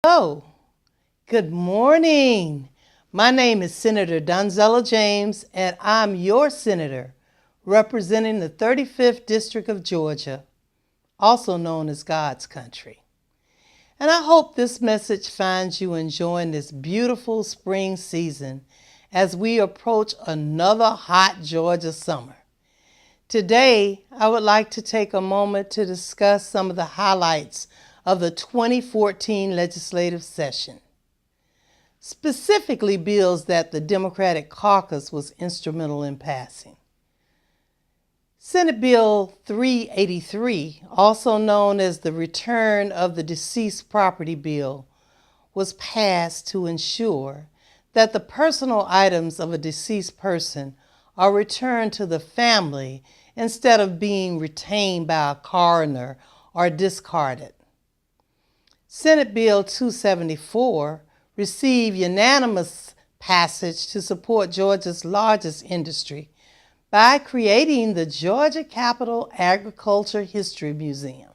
Hello, good morning. My name is Senator Donzella James, and I'm your senator representing the 35th District of Georgia, also known as God's country. And I hope this message finds you enjoying this beautiful spring season as we approach another hot Georgia summer. Today, I would like to take a moment to discuss some of the highlights of the 2014 legislative session, specifically bills that the Democratic caucus was instrumental in passing. Senate Bill 383, also known as the Return of the Deceased Property Bill, was passed to ensure that the personal items of a deceased person are returned to the family instead of being retained by a coroner or discarded. Senate Bill 274 received unanimous passage to support Georgia's largest industry by creating the Georgia Capitol Agriculture History Museum.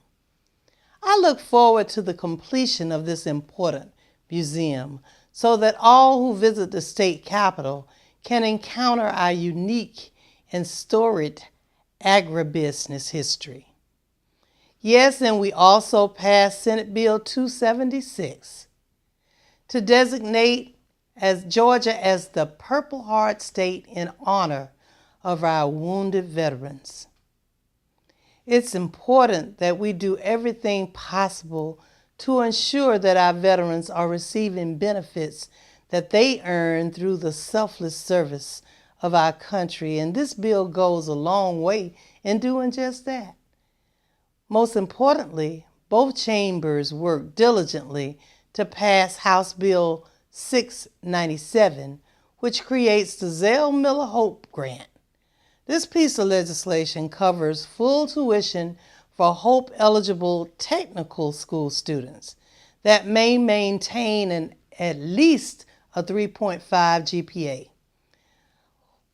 I look forward to the completion of this important museum so that all who visit the state capitol can encounter our unique and storied agribusiness history. Yes, and we also passed Senate Bill 276 to designate Georgia as the Purple Heart State in honor of our wounded veterans. It's important that we do everything possible to ensure that our veterans are receiving benefits that they earn through the selfless service of our country, and this bill goes a long way in doing just that. Most importantly, both chambers worked diligently to pass House Bill 697, which creates the Zell Miller Hope Grant. This piece of legislation covers full tuition for Hope-eligible technical school students that may maintain at least a 3.5 GPA.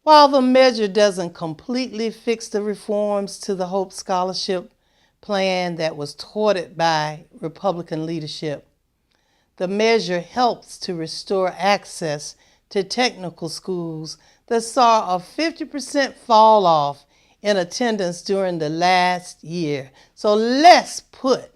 While the measure doesn't completely fix the reforms to the Hope Scholarship plan that was thwarted by Republican leadership, the measure helps to restore access to technical schools that saw a 50% fall off in attendance during the last year. So let's put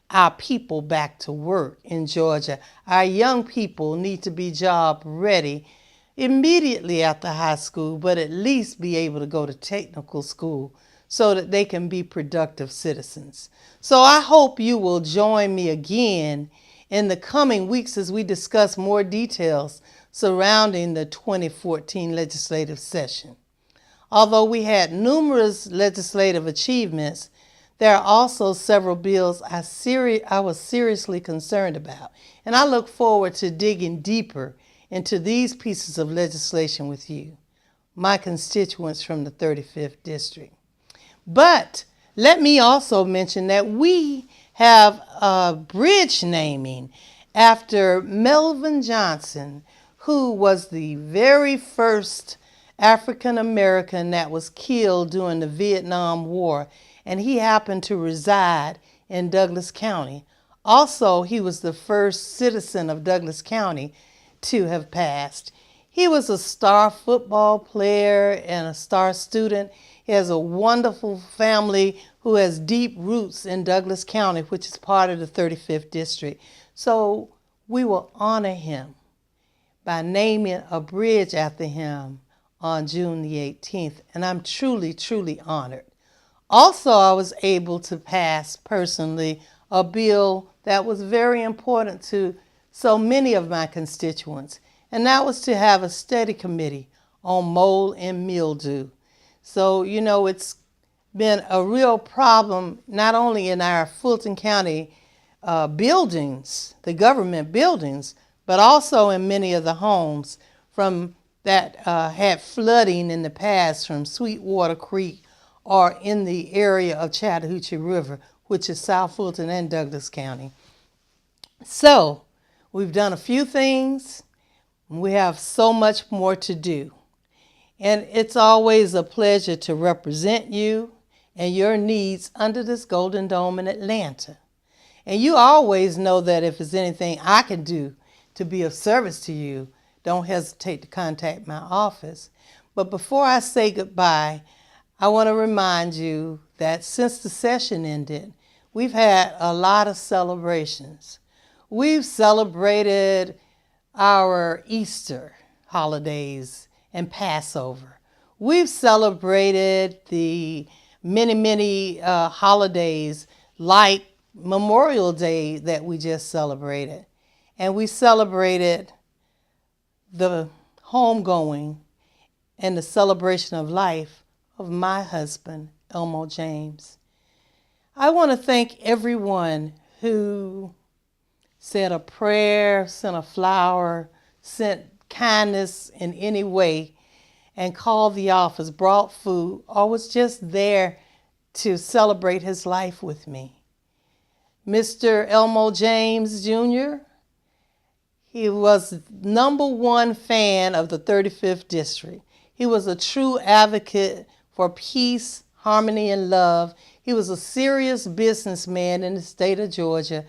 our people back to work in Georgia. Our young people need to be job ready immediately after high school, but at least be able to go to technical school so that they can be productive citizens. So I hope you will join me again in the coming weeks as we discuss more details surrounding the 2014 legislative session. Although we had numerous legislative achievements, there are also several bills I was seriously concerned about, and I look forward to digging deeper into these pieces of legislation with you, my constituents from the 35th District. But let me also mention that we have a bridge naming after Melvin Johnson, who was the very first African American that was killed during the Vietnam War, and he happened to reside in Douglas County. Also, he was the first citizen of Douglas County to have passed. He was a star football player and a star student. He has a wonderful family who has deep roots in Douglas County, which is part of the 35th District. So we will honor him by naming a bridge after him on June the 18th, and I'm truly, truly honored. Also, I was able to pass personally a bill that was very important to so many of my constituents, and that was to have a study committee on mold and mildew. So, it's been a real problem not only in our Fulton County buildings, the government buildings, but also in many of the homes from that had flooding in the past from Sweetwater Creek or in the area of Chattahoochee River, which is South Fulton and Douglas County. So we've done a few things. We have so much more to do. And it's always a pleasure to represent you and your needs under this Golden Dome in Atlanta. And you always know that if there's anything I can do to be of service to you, don't hesitate to contact my office. But before I say goodbye, I want to remind you that since the session ended, we've had a lot of celebrations. We've celebrated our Easter holidays and Passover. We've celebrated the many holidays like Memorial Day that we just celebrated. And we celebrated the homegoing and the celebration of life of my husband, Elmo James. I want to thank everyone who said a prayer, sent a flower, sent kindness in any way, and called the office, brought food, or was just there to celebrate his life with me. Mr. Elmo James Jr., he was #1 fan of the 35th District. He was a true advocate for peace, harmony, and love. He was a serious businessman in the state of Georgia.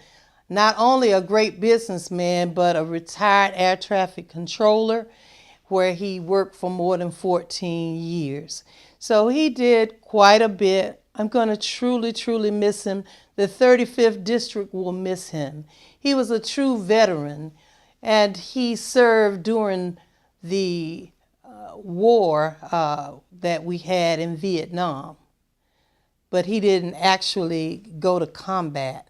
Not only a great businessman, but a retired air traffic controller where he worked for more than 14 years. So he did quite a bit. I'm going to truly miss him. The 35th District will miss him. He was a true veteran, and he served during the war that we had in Vietnam. But he didn't actually go to combat.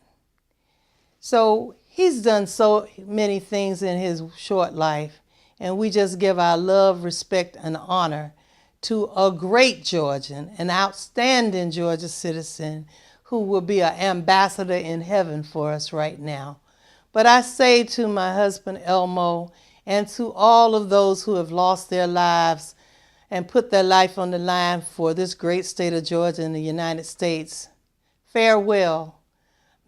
So he's done so many things in his short life, and we just give our love, respect, and honor to a great Georgian, an outstanding Georgia citizen who will be an ambassador in heaven for us right now. But I say to my husband Elmo and to all of those who have lost their lives and put their life on the line for this great state of Georgia in the United States, farewell.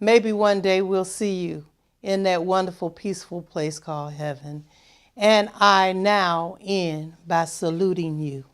Maybe one day we'll see you in that wonderful, peaceful place called heaven. And I now end by saluting you.